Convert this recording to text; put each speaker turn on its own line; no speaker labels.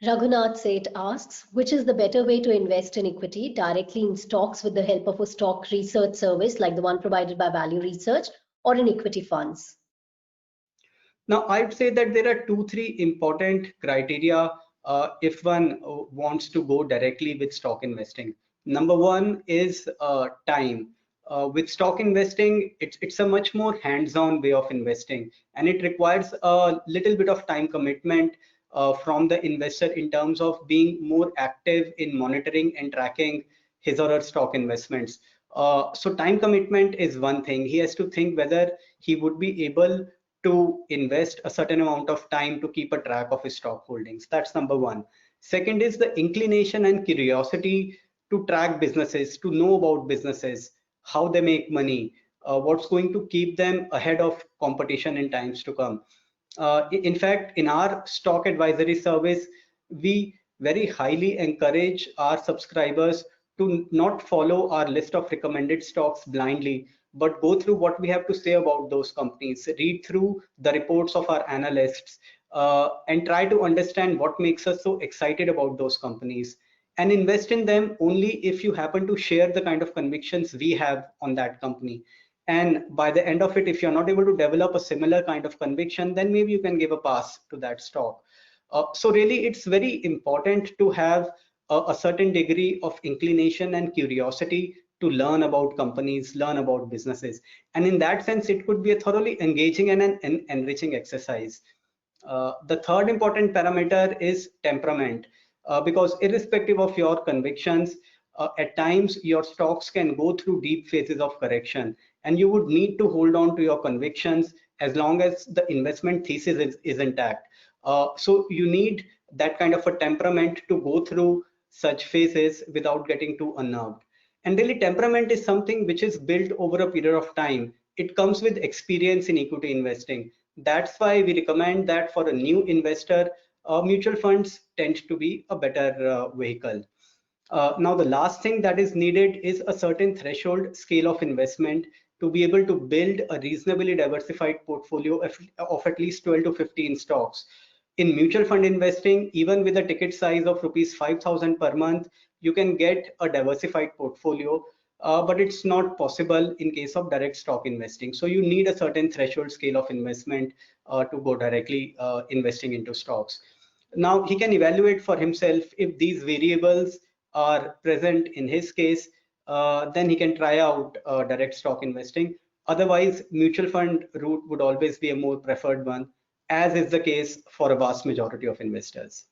Raghunath Seth asks, which is the better way to invest in equity, directly in stocks with the help of a stock research service like the one provided by Value Research, or in equity funds?
Now, I'd say that there are two, three important criteria if one wants to go directly with stock investing. Number one is time. With stock investing, it's a much more hands-on way of investing, and it requires a little bit of time commitment from the investor in terms of being more active in monitoring and tracking his or her stock investments. So time commitment is one thing. He has to think whether he would be able to invest a certain amount of time to keep a track of his stock holdings. That's number one. Second is the inclination and curiosity to track businesses, to know about businesses, how they make money, what's going to keep them ahead of competition in times to come. In fact, in our stock advisory service, we very highly encourage our subscribers to not follow our list of recommended stocks blindly, but go through what we have to say about those companies, read through the reports of our analysts, and try to understand what makes us so excited about those companies, and invest in them only if you happen to share the kind of convictions we have on that company. And by the end of it, if you're not able to develop a similar kind of conviction, then maybe you can give a pass to that stock. So really, it's very important to have a certain degree of inclination and curiosity to learn about companies, learn about businesses. And in that sense, it could be a thoroughly engaging and an enriching exercise. The third important parameter is temperament, because irrespective of your convictions, at times your stocks can go through deep phases of correction, and you would need to hold on to your convictions as long as the investment thesis is intact. So you need that kind of a temperament to go through such phases without getting too unnerved. And really, temperament is something which is built over a period of time. It comes with experience in equity investing. That's why we recommend that for a new investor, mutual funds tend to be a better vehicle. Now, the last thing that is needed is a certain threshold scale of investment to be able to build a reasonably diversified portfolio of at least 12 to 15 stocks. In mutual fund investing, even with a ticket size of rupees 5,000 per month, you can get a diversified portfolio, but it's not possible in case of direct stock investing. So you need a certain threshold scale of investment to go directly investing into stocks. Now he can evaluate for himself if these variables are present in his case, then he can try out direct stock investing. Otherwise, mutual fund route would always be a more preferred one, as is the case for a vast majority of investors.